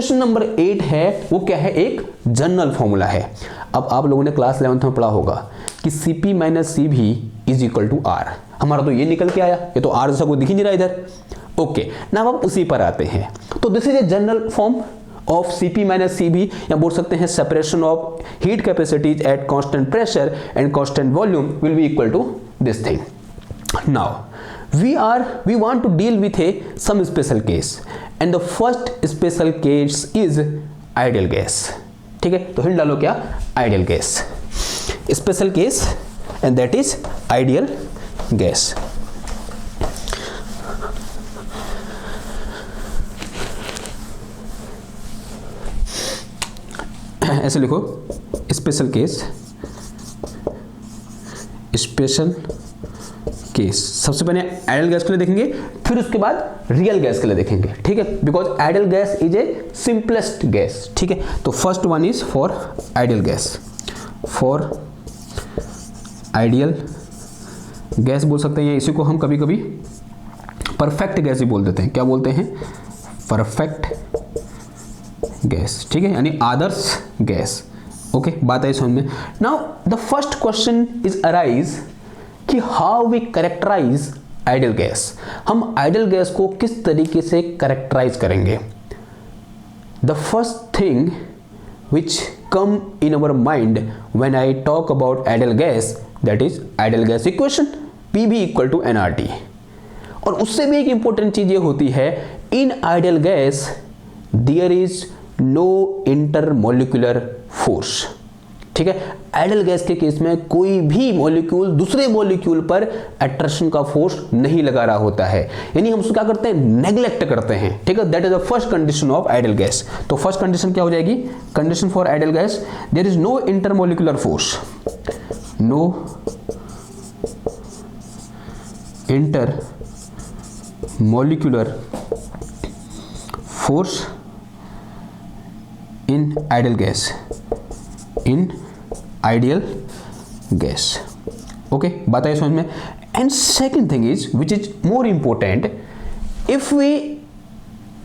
Question number 8 है वो क्या है, एक जनरल फॉर्मूला है। अब आप लोगों ने क्लास 11th में पढ़ा होगा कि Cp minus Cv is equal to R। हमारा तो ये निकल के आया, ये तो R जैसा कोई दिख ही नहीं रहा इधर। ओके ना, अब उसी पर आते हैं। तो this is a general form of Cp minus Cv, या बोल सकते हैं separation of heat capacities at constant pressure and constant volume will be equal to this thing. Now we want to deal with some special case, and the first special case is ideal gas। ठीक है, तो hint डालो क्या, ideal gas, special case, and that is ideal gas. ऐसे लिखो, special case, special case. सबसे पहले ideal gas के लिए देखेंगे, फिर उसके बाद रियल गैस के लिए देखेंगे। ठीक है, because ideal gas is a simplest gas. ठीक है, तो first one is for ideal gas. For ideal gas बोल सकते हैं, इसी को हम कभी कभी परफेक्ट गैस ही बोल देते हैं। क्या बोलते हैं, परफेक्ट गैस। ठीक है, यानी आदर्श गैस। ओके, बात है समझ में। Now the first question is arise कि how we characterize ideal gas. हम आइडियल गैस को किस तरीके से कैरेक्टराइज करेंगे। The first thing which come in our mind when I talk about ideal gas, that is ideal gas equation, PV equal to nRT। और उससे भी एक इंपॉर्टेंट चीज ये होती है, in ideal gas there is no intermolecular force. ठीक है, आइडियल गैस के केस में कोई भी मॉलिक्यूल दूसरे मॉलिक्यूल पर अट्रैक्शन का फोर्स नहीं लगा रहा होता है, यानी हम उसको क्या करते हैं, नेग्लेक्ट करते हैं। ठीक है, that is the first condition of ideal gas. तो फर्स्ट कंडीशन क्या हो जाएगी, condition for ideal gas, there is no intermolecular force, no intermolecular force in ideal gas, in ideal gas. Okay, बात आई समझ में। And second thing is which is more important, if we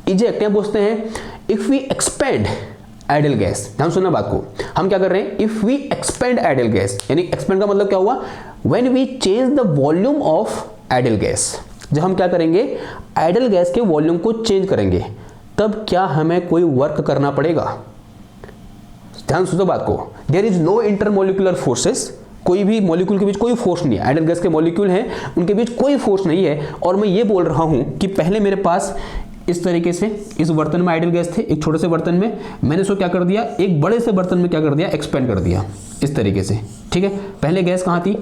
eject या बोलते हैं if we expand ideal gas. ध्यान सुनना बात को, हम क्या कर रहे हैं, if we expand ideal gas, यानी एक्सपेंड का मतलब क्या हुआ, when we change the volume of ideal gas. जब हम क्या करेंगे, आइडियल गैस के वॉल्यूम को चेंज करेंगे, तब क्या हमें कोई वर्क करना पड़ेगा। ध्यान सुनो बात को, there is no intermolecular forces, कोई भी मॉलिक्यूल के बीच कोई फोर्स नहीं है। आइडियल गैस के मॉलिक्यूल हैं, उनके बीच कोई फोर्स नहीं है। और मैं ये बोल रहा हूं कि पहले मेरे पास इस तरीके से इस बर्तन में आइडियल गैस थे, एक छोटे से बर्तन में, मैंने इसको क्या कर दिया, एक बड़े से बर्तन में क्या कर दिया, एक्सपेंड कर दिया इस तरीके से। ठीक है, पहले गैस कहाँ थी,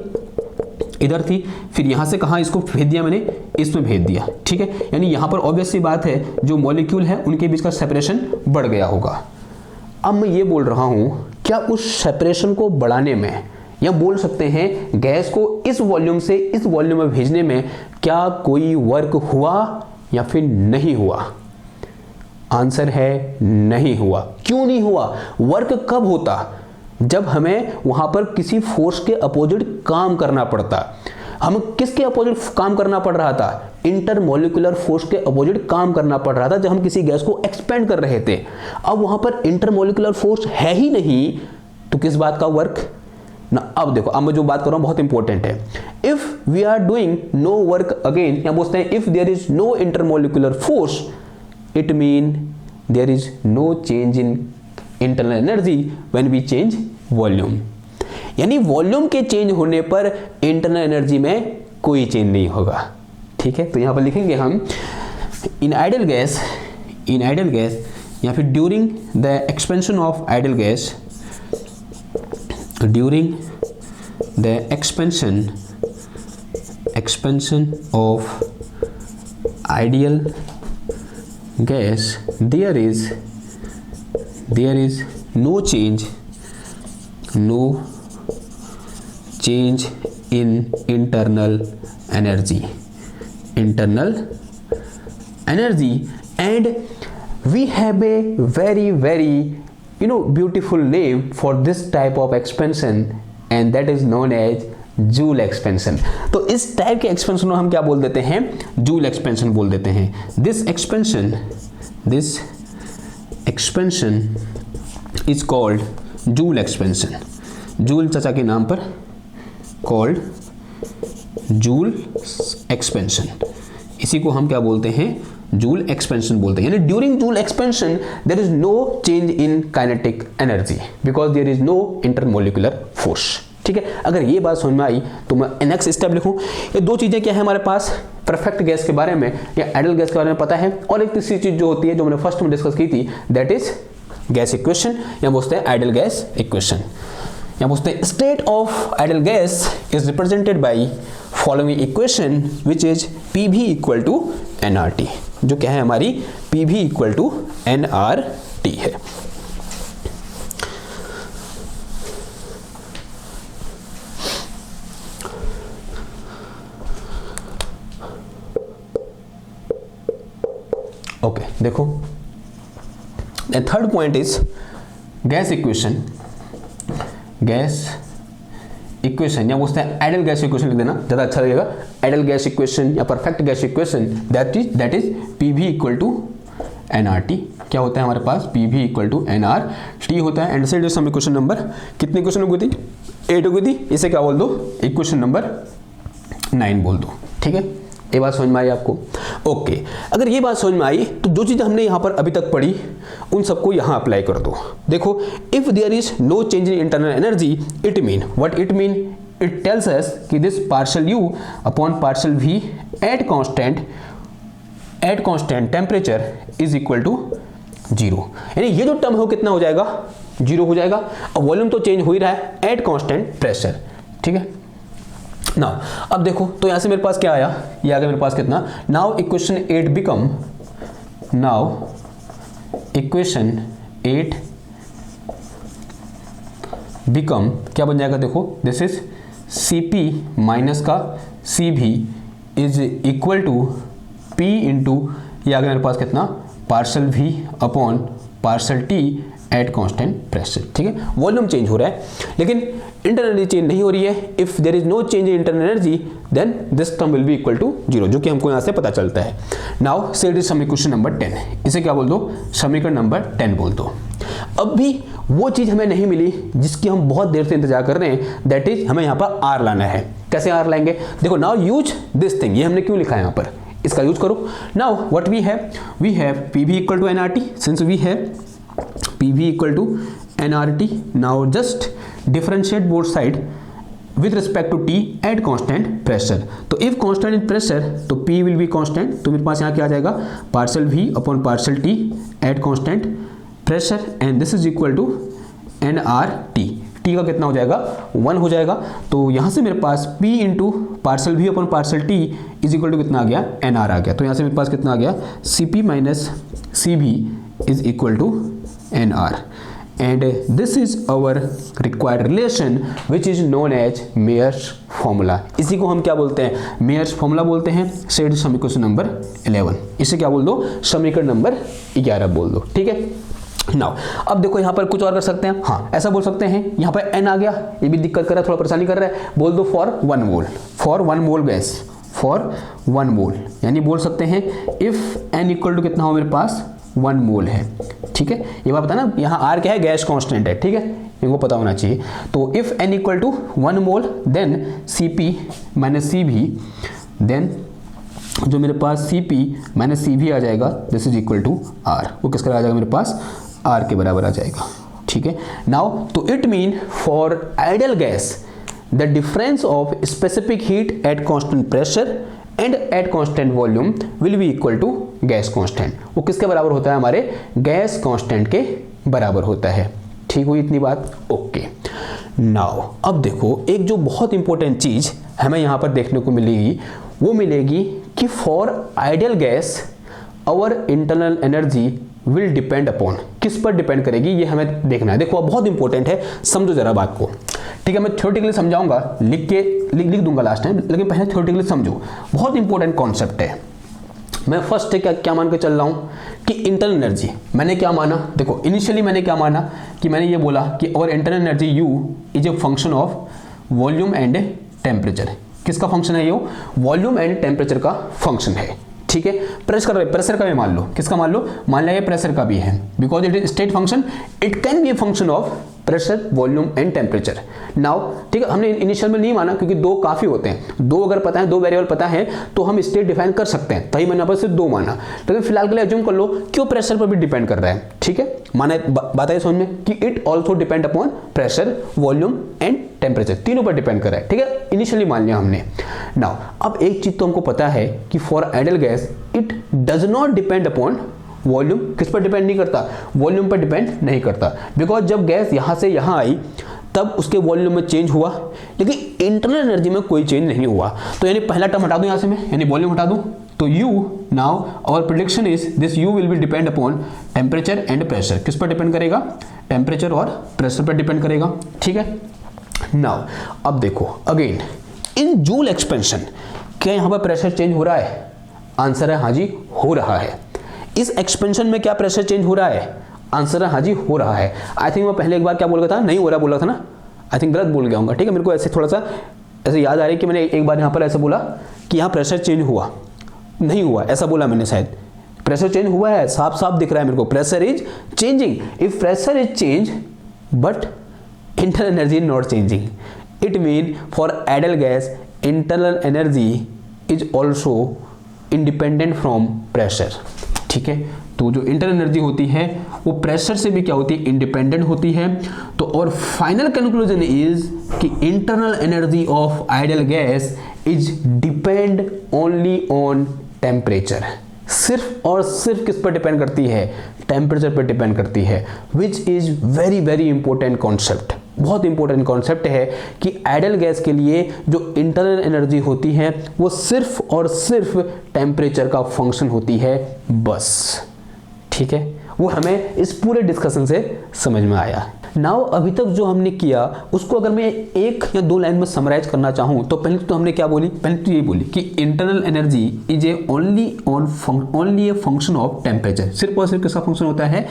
इधर थी, फिर यहां से कहां इसको भेज दिया मैंने, इसमें भेज दिया। ठीक है, यानी यहां पर ऑब्वियस सी बात है, जो मॉलिक्यूल है उनके बीच का सेपरेशन बढ़ गया होगा। अब मैं ये बोल रहा हूं, क्या उस सेपरेशन को बढ़ाने में, या बोल सकते हैं गैस को इस वॉल्यूम से इस वॉल्यूम में भेजने में, क्या कोई वर्क हुआ या फिर नहीं हुआ। आंसर है नहीं हुआ। क्यों नहीं हुआ, वर्क कब होता, जब हमें वहां पर किसी फोर्स के अपोजिट काम करना पड़ता। हम किसके अपोजिट काम करना पड़ रहा था, इंटरमोलिकुलर फोर्स के अपोजिट काम करना पड़ रहा था, जब हम किसी गैस को एक्सपेंड कर रहे थे। अब वहां पर इंटरमोलिकुलर फोर्स है ही नहीं, तो किस बात का वर्क ना। अब देखो, अब मैं जो बात कर रहा हूं बहुत इंपॉर्टेंट है। If we are doing no work again, या बोलते हैं if there is no intermolecular force, it mean there is no change in internal energy when we change volume. यानी वॉल्यूम के चेंज होने पर इंटरनल एनर्जी में कोई चेंज नहीं होगा। ठीक है, तो यहां पर लिखेंगे हम इन आइडियल गैस, या फिर during the expansion of ideal gas, during the expansion of ideal gas, there is no change in internal energy, and we have a very beautiful name for this type of expansion, and that is known as joule expansion. तो इस type के expansion को हम क्या बोल देते हैं, joule expansion बोल देते हैं। This expansion is called joule expansion, joule चाचा के नाम पर, कॉल्ड जूल एक्सपेंशन, इसी को हम क्या बोलते हैं, जूल एक्सपेंशन बोलते हैं। यानी during Joule expansion there is no change in kinetic energy because there is no intermolecular force. ठीक है, अगर ये बात समझ में आई तो मैं नेक्स्ट स्टेप लिखूं। ये दो चीजें क्या है हमारे पास, परफेक्ट गैस के बारे में या आइडियल गैस के बारे में पता है, और एक तीसरी चीज जो होती है जो मैंने फर्स्ट में डिस्कस की थी, दैट इज गैस इक्वेशन, या बोलते हैं आइडियल गैस इक्वेशन। या बोलते हैं state of ideal gas is represented by following equation which is PV equal to nRT, जो क्या है हमारी PV इक्वल टू nRT है। ओके देखो, third point is gas equation, gas equation या बोलते हैं आइडियल गैस इक्वेशन लिख देना ज़्यादा अच्छा लगेगा। आइडियल गैस इक्वेशन या perfect gas equation that is PV equal to nRT। क्या होता है हमारे पास, PV इक्वल टू nRT होता है। And say some equation number, कितनी इक्वेशन हो गई थी, 8 हो गई थी, इसे क्या बोल दो, इक्वेशन नंबर 9 बोल दो। ठीक है, ये बात समझ में आई आपको। ओके, अगर ये बात समझ में आई तो जो चीज़ हमने यहाँ पर अभी तक पढ़ी उन सबको यहाँ अप्लाई कर दो। देखो, if there is no change in internal energy it mean what it mean, it tells us कि this partial U upon partial V at constant temperature is equal to 0। यानी ये जो टर्म हो कितना हो जाएगा, 0 हो जाएगा। अब वॉल्यूम तो चेंज हो ही रहा है एट कांस्टेंट प्रेशर। ठीक है, नाउ अब देखो तो यहां से मेरे पास क्या आया, ये आ गया मेरे पास कितना, now equation 8 become, now equation 8 become क्या बन जाएगा, देखो दिस इज Cp माइनस का Cv is equal to P into, ये आ गया मेरे पास कितना, partial V upon partial T at constant pressure. ठीक है, वॉल्यूम चेंज हो रहा है लेकिन इंटरनल एनर्जी चेंज नहीं हो रही है। If there is no change in internal energy then this term will be equal to 0, जो कि हमको यहां से पता चलता है। Now say it is some equation number 10, इसे क्या बोल दो, समीकरण नंबर 10 बोल दो। अब भी वो चीज हमें नहीं मिली जिसकी हम बहुत देर से इंतजार कर रहे हैं, दैट इज हमें यहाँ पर R लाना है। कैसे R लाएंगे, देखो, नाउ यूज दिस थिंग, ये हमने क्यों लिखा है यहाँ पर, इसका यूज करो। Now what we have PV equal to nRT, since we have PV equal to nRT, now just differentiate both side with respect to T at constant pressure। तो if constant in pressure तो P will be constant, तो मेरे पास यहाँ क्या आ जाएगा, partial V upon partial T at constant pressure and this is equal to nRT। T का कितना हो जाएगा, 1 हो जाएगा। तो यहाँ से मेरे पास P into partial V upon partial T is equal to कितना आ गया, nR आ गया। तो यहाँ से मेरे पास कितना आ गया, Cp minus Cv is equal to nR। and this is our required relation which is known as Mayer's formula। इसी को हम क्या बोलते हैं, Mayer's formula बोलते हैं। से समीकरण नंबर 11, इसे क्या बोल दो, समीकरण नंबर 11 बोल दो। ठीक है, नाउ अब देखो यहाँ पर कुछ और कर सकते हैं, हाँ ऐसा बोल सकते हैं, यहाँ पर n आ गया, ये भी दिक्कत कर रहा है, थोड़ा परेशानी कर रहा है, बोल दो for 1 mole, for 1 mole gas, for 1 मोल, यानी बोल सकते हैं इफ n इक्वल टू कितना हो मेरे पास, 1 मोल है। ठीक है, ये बात पता ना, यहाँ R क्या है, गैस कांस्टेंट है। ठीक है, इनको पता होना चाहिए। तो if n equal to 1 mole then Cp minus Cv, then जो मेरे पास Cp माइनस Cv आ जाएगा this is equal to R। वो किसका आ जाएगा, मेरे पास R के बराबर आ जाएगा। ठीक है, नाउ तो it mean for ideal gas the difference of specific heat at constant pressure and at constant volume will be equal to gas constant. वो किसके बराबर होता है, हमारे गैस कांस्टेंट के बराबर होता है। ठीक हुई इतनी बात, ओके। नाउ अब देखो, एक जो बहुत इंपॉर्टेंट चीज हमें यहाँ पर देखने को मिलेगी वो मिलेगी कि for ideal gas our internal energy will depend upon, किस पर डिपेंड करेगी ये हमें देखना है। देखो अब बहुत इंपॉर्टेंट है, समझो जरा बात को। ठीक है, मैं थ्योरेटिकली समझाऊंगा, लिख दूंगा लास्ट टाइम, लेकिन पहले थ्योरेटिकली समझो, बहुत इंपॉर्टेंट कॉन्सेप्ट है। मैं फर्स्ट क्या मान के चल रहा हूँ कि इंटरनल एनर्जी, मैंने क्या माना, देखो इनिशियली मैंने क्या माना कि मैंने ये बोला कि और internal energy U is a function of volume and temperature. किसका फंक्शन है ये, वॉल्यूम एंड टेम्परेचर का फंक्शन है। ठीक है। प्रेशर का भी मान लो, किसका मान लो, मान लिया प्रेशर का भी है, because it is state function, it can be a function of pressure, volume and temperature. Now ठीक है, हमने इनिशियल में नहीं माना क्योंकि दो काफी होते हैं, दो अगर पता है, दो वेरिएबल पता है तो हम स्टेट डिफाइन कर सकते हैं, तभी मैंने यहाँ पर सिर्फ दो माना। लेकिन फिलहाल के लिए अज्यूम कर लो क्यों प्रेशर पर भी डिपेंड कर रहा है, ठीक है। माना बात है समझ में कि it also depend upon pressure, volume and temperature, तीनों पर डिपेंड कर रहा है, ठीक है। इनिशियली मान लिया हमने। नाउ अब एक चीज तो हमको पता है कि for ideal gas it does not depend upon volume, किस पर डिपेंड नहीं करता, वॉल्यूम पर डिपेंड नहीं करता, बिकॉज जब गैस यहां से यहां आई तब उसके वॉल्यूम में चेंज हुआ, लेकिन इंटरनल एनर्जी में कोई चेंज नहीं हुआ। तो यानी पहला टर्म हटा दूं यहां से मैं, यानी वॉल्यूम हटा दूं, तो U now our prediction is this U will be depend upon temperature and pressure. किस पर डिपेंड करेगा, टेम्परेचर और प्रेशर पर डिपेंड करेगा, ठीक है। नाउ अब देखो अगेन इन जूल एक्सपेंशन, क्या यहां पर प्रेशर चेंज हो रहा है, आंसर है हाँ जी हो रहा है। इस एक्सपेंशन में क्या प्रेशर चेंज हो रहा है, आंसर है हाँ जी हो रहा है। आई थिंक मैं पहले एक बार क्या बोल गया था, नहीं हो रहा बोला था ना, आई थिंक गलत बोल गया हूँ, ठीक है। मेरे को ऐसे थोड़ा सा ऐसे याद आ रहा है कि मैंने एक बार यहाँ पर ऐसा बोला कि यहाँ प्रेशर चेंज हुआ, नहीं हुआ ऐसा बोला मैंने शायद। प्रेशर चेंज हुआ है, साफ साफ दिख रहा है मेरे को, pressure is changing. If pressure is change but internal energy is not changing, it mean for ideal gas internal energy is also independent from pressure, ठीक है। तो जो इंटरनल एनर्जी होती है वो प्रेशर से भी क्या होती है, इंडिपेंडेंट होती है। तो और फाइनल कंक्लूजन इज कि internal energy of ideal gas is depend only on temperature, सिर्फ और सिर्फ किस पर डिपेंड करती है, टेम्परेचर पर डिपेंड करती है, which is very very important concept. बहुत इंपॉर्टेंट कॉन्सेप्ट है कि आइडियल गैस के लिए जो इंटरनल एनर्जी होती है वो सिर्फ और सिर्फ टेम्परेचर का फंक्शन होती है बस, ठीक है। वो हमें इस पूरे डिस्कशन से समझ में आया। नाउ अभी तक जो हमने किया उसको अगर मैं एक या दो लाइन में समराइज करना चाहूं तो पहले तो हमने क्या बोली, पहले तो ये बोली कि internal energy is A only a function of temperature, सिर्फ और सिर्फ किसका फंक्शन होता है,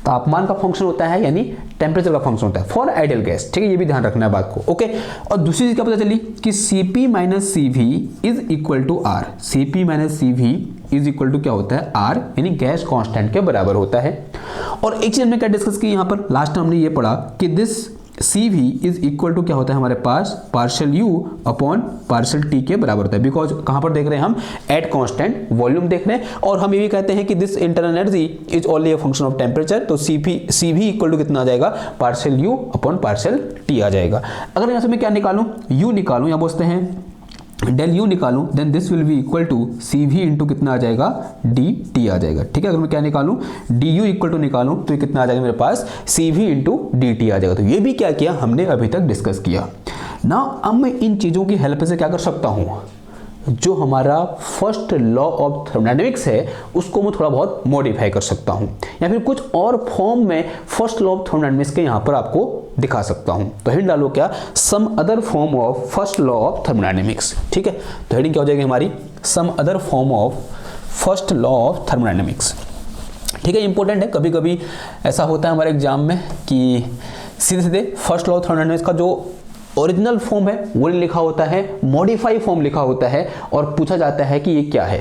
तापमान का फंक्शन होता है, यानी टेम्परेचर का फंक्शन होता है फॉर आइडियल गैस, ठीक है। ये भी ध्यान रखना है बात को, ओके। और दूसरी चीज क्या पता चली कि Cp minus CV is equal to R, Cp minus CV is equal to क्या होता है, R, यानी गैस कांस्टेंट के बराबर होता है। और एक चीज हमने क्या डिस्कस की यहाँ पर, लास्ट हमने ये पढ़ा कि this CV is equal to क्या होता है हमारे पास, partial U upon partial T के बराबर होता है, बिकॉज कहां पर देख रहे हैं हम, एट कांस्टेंट वॉल्यूम देख रहे हैं। और हम ये भी कहते हैं कि this internal energy is only a function of temperature, तो CV इक्वल टू कितना आ जाएगा, partial U upon partial T आ जाएगा। अगर यहाँ से मैं क्या निकालूं, U निकालूं, यहाँ बोलते हैं डेल U निकालूं, then this will be equal to CV into कितना आ जाएगा, DT आ जाएगा, ठीक है। अगर मैं क्या निकालूं, DU इक्वल टू निकालूं तो ये कितना आ जाएगा मेरे पास, CV इंटू DT आ जाएगा। तो ये भी क्या किया हमने अभी तक डिस्कस किया। ना अब मैं इन चीजों की हेल्प से क्या कर सकता हूं, जो हमारा फर्स्ट लॉ ऑफ थर्मोडायनेमिक्स है उसको मैं थोड़ा बहुत मॉडिफाई कर सकता हूं, या फिर कुछ और फॉर्म में फर्स्ट लॉ ऑफ थर्मोडायनेमिक्स के यहां पर आपको दिखा सकता हूं। तो हेडिंग डालो क्या, some other form of first law of thermodynamics, ठीक है। तो हेडिंग क्या हो जाएगी हमारी, some other form of first law of thermodynamics, ठीक है। इंपॉर्टेंट है, कभी कभी ऐसा होता है हमारे एग्जाम में कि सीधे सीधे फर्स्ट लॉ ऑफ थर्मोडायनेमिक्स का जो ओरिजिनल फॉर्म है वो नहीं लिखा होता है, मॉडिफाई फॉर्म लिखा होता है और पूछा जाता है कि ये क्या है,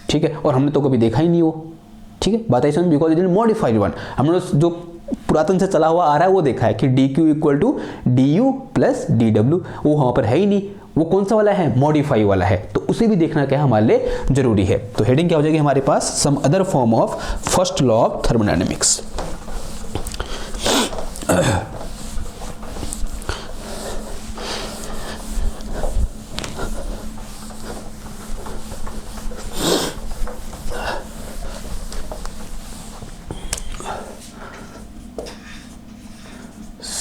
ठीक है। और हमने तो कभी देखा ही नहीं हो, ठीक है। बात ऐसा, because it is modified one, हमने जो पुरातन से चला हुआ आ रहा है वो देखा है कि DQ equal to DU plus DW, वो वहां पर है ही नहीं, वो कौन सा वाला है, मॉडिफाई वाला है। तो उसे भी देखना क्या हमारे लिए जरूरी है। तो हेडिंग क्या हो जाएगी हमारे पास, some other form of first law of thermodynamics.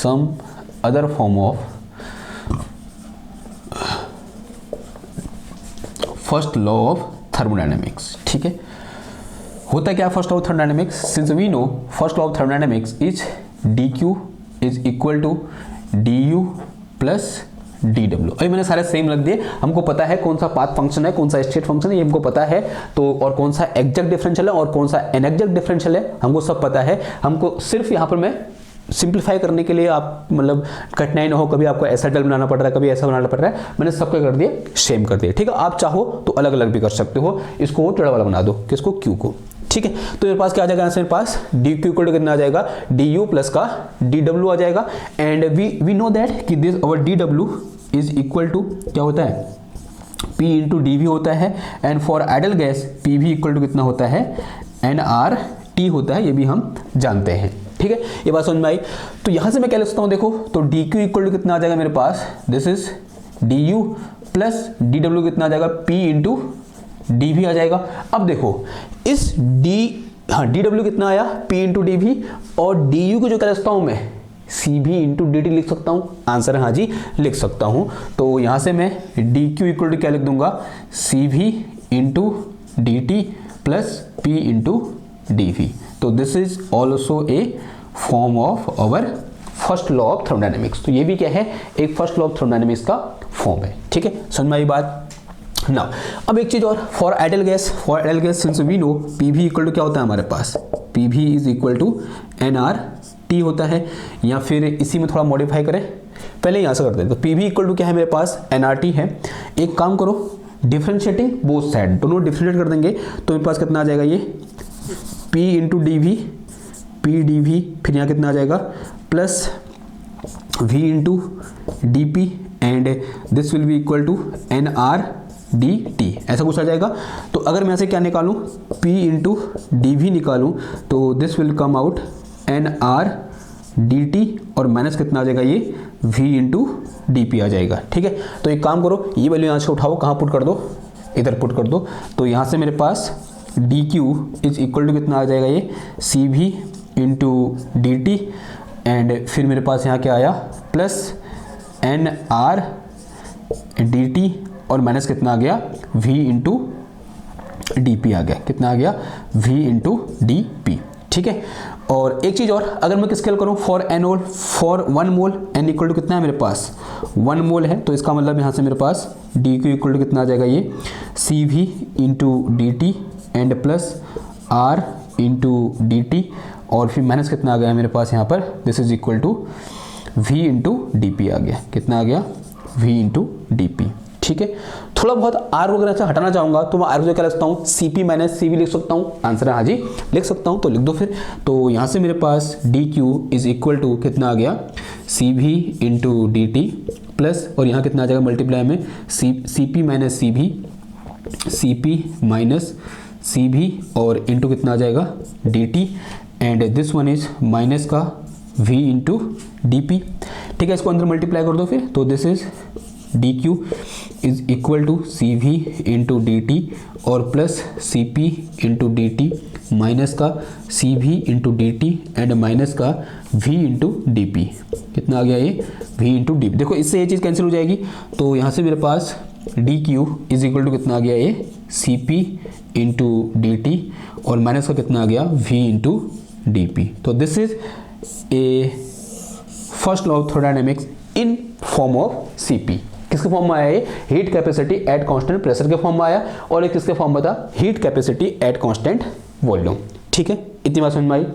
some other form of first law of thermodynamics, ठीक है। होता क्या first law of thermodynamics, since we know first law of thermodynamics is DQ is equal to DU plus DW। अभी मैंने सारे same रख दिए, हमको पता है कौन सा पाथ फंक्शन है, कौन सा स्टेट फंक्शन है, ये हमको पता है। तो और कौन सा एग्जैक्ट डिफरेंशियल है और कौन सा एनएग्जैक्ट डिफरेंशियल है हमको सब पता है। हमको सिर्फ यहाँ पर मैं सिंप्लीफाई करने के लिए आप मतलब कठिनाई ना हो, कभी आपको ऐसा डल बनाना पड़ रहा है, कभी ऐसा बनाना पड़ रहा है, मैंने सबको कर दिया सेम कर दिया। ठीक है, आप चाहो तो अलग अलग भी कर सकते हो, इसको टेढ़ा वाला बना दो, किसको, क्यू को। ठीक है, तो मेरे पास क्या आ जाएगा आंसर, मेरे पास डी क्यू इक्वल टू कितना आ जाएगा, डी यू प्लस का डी डब्ल्यू आ जाएगा। एंड वी नो दैट कि this our D W is equal to क्या होता है, P इंटू डी वी होता है। And for ideal gas P V equal to कितना होता है, एन आर टी होता है, ये भी हम जानते हैं। ठीक है, ये बात समझ में आई। तो यहां से मैं क्या लिख सकता हूं, देखो तो डी क्यू इक्वल टू कितना आ जाएगा मेरे पास, this is D U plus D W कितना आ जाएगा, P इंटू डी वी आ जाएगा। अब देखो इस डी डब्ल्यू कितना आया, P इंटू डी वी, और डी यू को जो क्या लिखता हूं मैं, सी भी इंटू डी टी लिख सकता हूं। आंसर हाँ जी लिख सकता हूं। तो यहां से मैं डी क्यू इक्वल टू क्या लिख दूंगा, सी भी into D T plus P into D V. तो this is also a form of our first law of thermodynamics. तो ये भी क्या है, एक फर्स्ट लॉ ऑफ थर्मोडायनेमिक्स का फॉर्म है। ठीक है, समझ में आई बात ना। अब एक चीज और, for ideal gas since we know P V equal to क्या होता है हमारे पास, P V is equal to N R T होता है, या फिर इसी में थोड़ा मॉडिफाई करें, पहले यहां से करते हैं। तो पी वी इक्वल टू क्या है मेरे पास, एन आर टी है। एक काम करो, डिफरेंशिएटिंग बोथ साइड, दोनों डिफरेंशिएट कर देंगे, तो मेरे पास कितना आ जाएगा, ये P into D V, P D V, फिर यहाँ कितना आ जाएगा plus V into D P, and this will be equal to N R D T, ऐसा कुछ आ जाएगा। तो अगर मैं यहाँ से क्या निकालूं, P इंटू डी वी निकालूं, तो this will come out N R D T, और माइनस कितना आ जाएगा, ये V इंटू डी पी आ जाएगा। ठीक है, तो एक काम करो, ये वैल्यू यहाँ से उठाओ, कहाँ पुट कर दो, इधर पुट कर दो। तो यहाँ से मेरे पास D Q is equal to कितना आ जाएगा, ये C V into D T, and फिर मेरे पास यहाँ क्या आया, plus N R D T, और माइनस कितना आ गया, V इंटू डी पी आ गया, कितना आ गया, V इंटू डी पी। ठीक है, और एक चीज और, अगर मैं किसके करूं, फॉर एनोल, for 1 mole N equal to कितना है मेरे पास, 1 मोल है, तो इसका मतलब यहां से मेरे पास डी क्यू इक्वल टू कितना आ जाएगा, ये C V into D T and plus R into D T, और फिर माइनस कितना आ गया मेरे पास यहाँ पर, this is equal to V into D P आ गया, कितना आ गया, V इंटू डी पी। ठीक है, थोड़ा बहुत आर वगैरह से हटाना चाहूंगा, तो मैं आर को क्या लिखता हूँ, C P minus C V लिख सकता हूँ। आंसर है हाँ जी लिख सकता हूँ, तो लिख दो फिर। तो यहाँ से मेरे पास D Q is equal to कितना आ गया, C V into D T plus, और यहाँ कितना आ जाएगा मल्टीप्लाई में, C P minus C V, C P minus C V, और इंटू कितना आ जाएगा, D T, and this one is minus का V इंटू डी पी। ठीक है, इसको अंदर मल्टीप्लाई कर दो फिर, तो this is D Q is equal to C V into D T, और plus C P into D T, minus का C V into D T, and minus का V इंटू डी पी, कितना आ गया ये, V इंटू डी पी। देखो इससे ये चीज़ कैंसिल हो जाएगी, तो यहाँ से मेरे पास D Q is equal to कितना आ गया, ये C P into D T, और माइनस का कितना आ गया, V इंटू डी पी। तो this is a first law of thermodynamics in form of CP. किसके फॉर्म में आया ये, heat capacity at constant pressure के फॉर्म में आया, और एक किसके फॉर्म में था, heat capacity at constant volume. ठीक है, इतनी बात समझ में आई।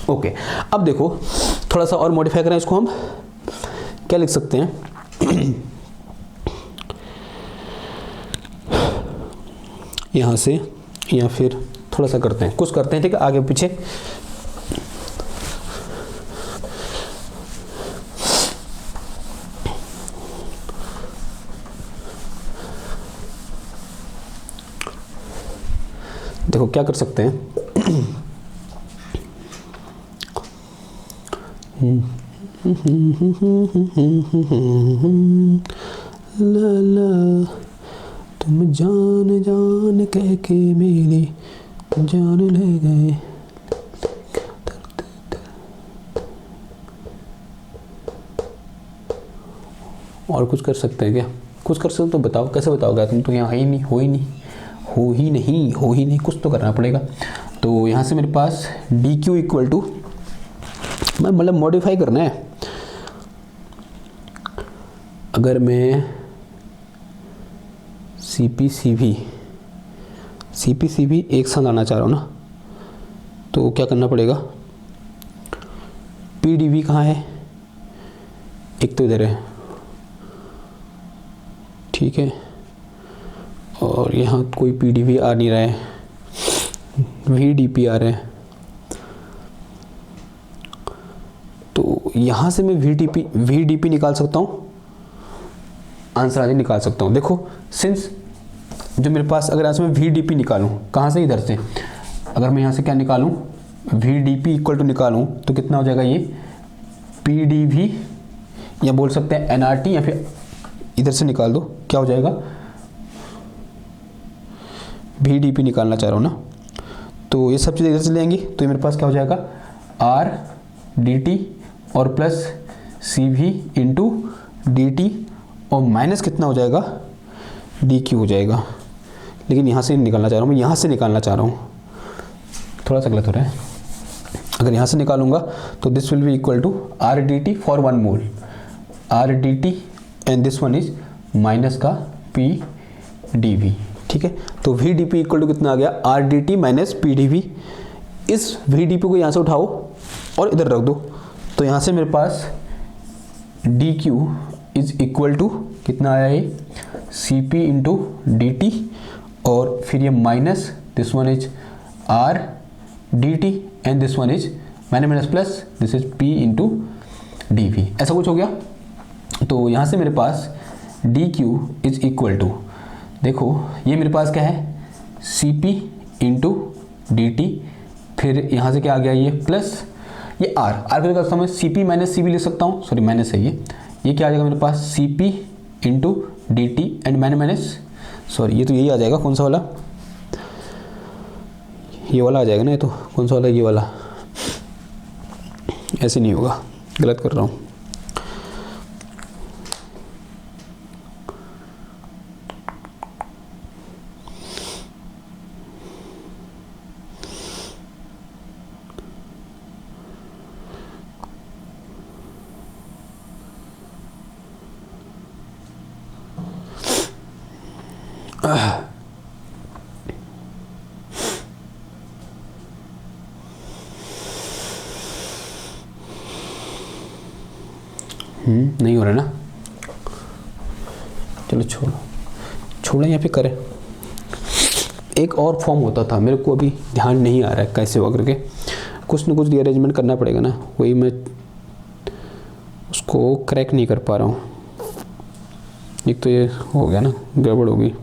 ओके, अब देखो थोड़ा सा और मॉडिफाई करें इसको, हम क्या लिख सकते हैं यहाँ से, या फिर थोड़ा सा करते हैं, कुछ करते हैं। ठीक है, आगे पीछे देखो क्या कर सकते हैं, ला ला तुम जान जान कह के मेरी जान ले गए। और कुछ कर सकते हैं क्या, कुछ कर सकते हो तो बताओ, कैसे बताओगे, तुम तो यहाँ है ही नहीं, हो ही नहीं, कुछ तो करना पड़ेगा। तो यहाँ से मेरे पास डी क्यू इक्वल टू, मैं मतलब मॉडिफाई करना है, अगर मैं सी पी सी वी एक साथ लाना चाह रहा हूँ ना, तो क्या करना पड़ेगा, P पी डी वी कहाँ है, एक तो इधर है, ठीक है, और यहाँ कोई पी डी वी आ नहीं रहा है, वी डी पी आ रहा है। तो यहाँ से मैं वी डी पी निकाल सकता हूँ, आंसर आगे निकाल सकता हूँ। देखो सिंस जो मेरे पास, अगर यहाँ से मैं वी डी पी निकालूँ, कहाँ से, इधर से, अगर मैं यहाँ से क्या निकालूँ, V D P equal to निकालूँ तो कितना हो जाएगा ये पी डी वी, या बोल सकते हैं एन आर टी, या फिर इधर से निकाल दो, क्या हो जाएगा, वी डी पी निकालना चाह रहा हूँ ना, तो ये सब चीज़ें इधर से लेंगी तो ये मेरे पास क्या हो जाएगा, आर डी टी और plus C V into D T, और माइनस कितना हो जाएगा, डी क्यू हो जाएगा। लेकिन यहाँ से निकालना चाह रहा हूँ मैं, यहाँ से निकालना चाह रहा हूँ, थोड़ा सा गलत हो रहा है। अगर यहाँ से निकालूंगा तो this will be equal to R D T for 1 mole, R D T and this one is minus का पी डी वी, ठीक है। तो V D P equal to कितना आ गया, R D T minus P D V. इस V D P को यहाँ से उठाओ और इधर रख दो, तो यहाँ से मेरे पास D Q is equal to कितना आया ये, C P into D T, और फिर ये minus this one is R D T and this one is minus plus this is P into D V, ऐसा कुछ हो गया। तो यहाँ से मेरे पास D Q is equal to, देखो ये मेरे पास क्या है, C P into D T, फिर यहाँ से क्या आ गया ये प्लस ये आर को करता हूँ मैं C P minus C B लिख सकता हूँ, सॉरी माइनस है ये क्या आ जाएगा मेरे पास, C P into D T and minus, sorry ये तो यही आ जाएगा, कौन सा वाला, ये वाला आ जाएगा ना, ये तो कौन सा वाला, ये वाला, ऐसे नहीं होगा, गलत कर रहा हूँ। नहीं हो रहा ना, चलो छोड़ो यहाँ पे करें। एक और फॉर्म होता था, मेरे को अभी ध्यान नहीं आ रहा है कैसे हुआ करके, कुछ न कुछ रीअरेंजमेंट करना पड़ेगा ना, वही मैं उसको क्रैक नहीं कर पा रहा हूँ। एक तो ये हो गया ना, गड़बड़ हो गई।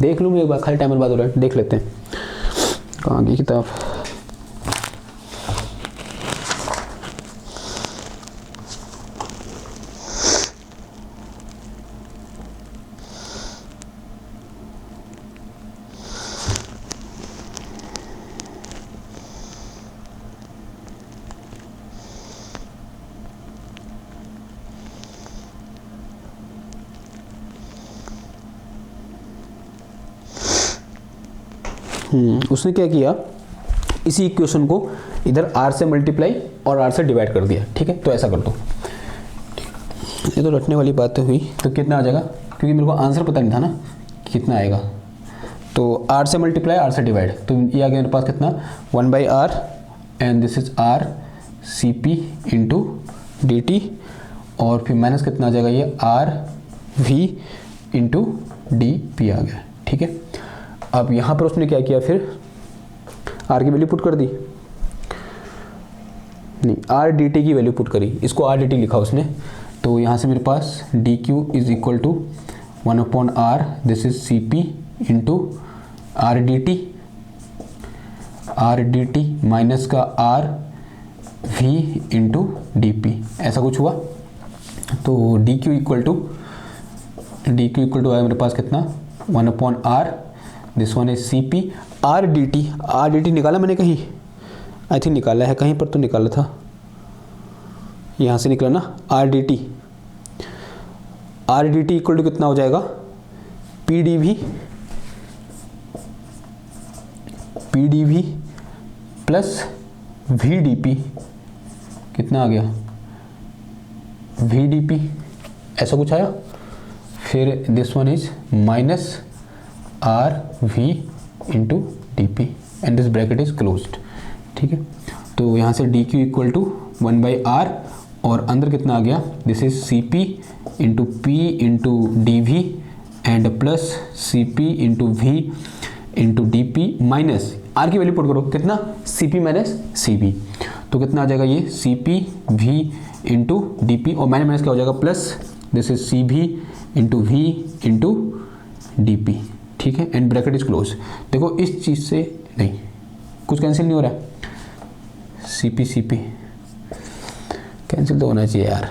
देख लूँ मैं एक बार, खाली टाइमर बाद हो रहा है, देख लेते हैं कहाँ गई किताब। उसने क्या किया, इसी इक्वेशन को इधर r से मल्टीप्लाई और r से डिवाइड कर दिया, ठीक है। तो ऐसा कर दो, ये तो रटने वाली बातें हुई। तो कितना आ जाएगा, क्योंकि मेरे को आंसर पता नहीं था ना कि कितना आएगा, तो r से मल्टीप्लाई r से डिवाइड, तो ये आ गया मेरे पास कितना, 1/r and this is r C P into D T, और फिर माइनस कितना आ जाएगा, ये r v into D P आ गया, ठीक है। अब यहाँ पर उसने क्या किया, फिर r की वैल्यू पुट कर दी, नहीं r dt की वैल्यू पुट करी, इसको r dt लिखा उसने। तो यहाँ से मेरे पास dq is equal to 1/r, this is C P into r dt minus का r v into D P, ऐसा कुछ हुआ। तो dq इक्वल टू आया मेरे पास कितना, 1/r, this one is C P, R D T निकाला मैंने कहीं, आई थिंक निकाला है कहीं पर, तो निकाला था, यहाँ से निकला ना, R D T equal to कितना हो जाएगा, P D V plus V D P, कितना आ गया, VdP, ऐसा कुछ आया। फिर this one is minus RV into DP and this bracket is closed, ठीक है। तो यहाँ से DQ इक्वल टू 1/R और अंदर कितना आ गया, this is CP into P into DV and plus CP into V into DP minus R की वैल्यू पुट करो, कितना CP माइनस CB, तो कितना आ जाएगा ये CP V इंटू DP और माइनस माइनस क्या हो जाएगा plus, this is CB into V into DP, ठीक है, एंड ब्रैकेट इज क्लोज। देखो इस चीज़ से नहीं कुछ कैंसिल नहीं हो रहा है, CP कैंसिल तो होना चाहिए यार।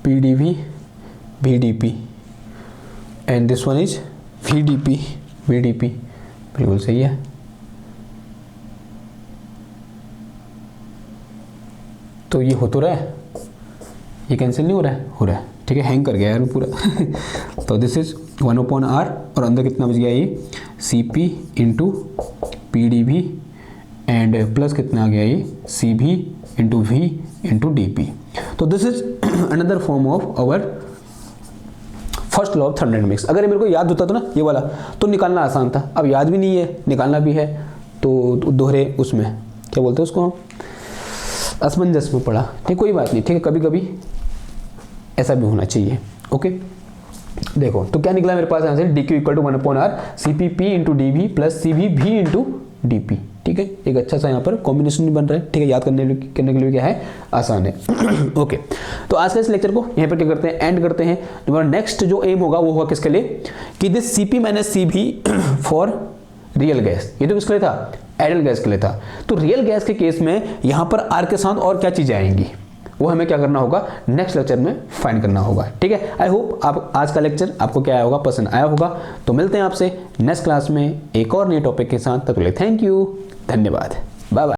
PDV VDP and this one is VDP बिल्कुल सही है। तो ये हो तो रहा है, ये कैंसिल नहीं हो रहा है, हो रहा है, ठीक है, हैंग कर गया यार पूरा। तो दिस इज 1/R और अंदर कितना बच गया ये CP into PDV and plus कितना आ गया ये CB into V into DP। तो this is another form of our first law of thermodynamics. अगर ये मेरे को याद होता था ना ये वाला तो निकालना आसान था, अब याद भी नहीं है निकालना भी है तो दोहरे उसमें क्या बोलते हैं उसको हम असमंजस में पड़ा, ठीक, कोई बात नहीं, ठीक है, कभी कभी ऐसा भी होना चाहिए। ओके देखो तो क्या निकला मेरे पास answer, DQ equal to 1/R CPP into DV plus CVV into DP, ठीक है, एक अच्छा सा यहाँ पर कॉम्बिनेशन भी बन रहा है, ठीक है, याद करने के लिए क्या है आसान है। ओके तो आज के इस लेक्चर को यहाँ पर क्या करते हैं एंड करते हैं। तुम्हारा नेक्स्ट जो एम होगा वो होगा किसके लिए कि this CP minus CV for real gas, ये तो किसके लिए था, आइडियल गैस के लिए था। तो रियल गैस के केस में यहाँ पर R के साथ और क्या चीजें आएंगी वो हमें क्या करना होगा नेक्स्ट लेक्चर में फाइंड करना होगा, ठीक है। आई होप आप आज का लेक्चर आपको क्या आया होगा, पसंद आया होगा। तो मिलते हैं आपसे नेक्स्ट क्लास में एक और नए टॉपिक के साथ, तब तक के लिए थैंक यू, धन्यवाद, बाय बाय।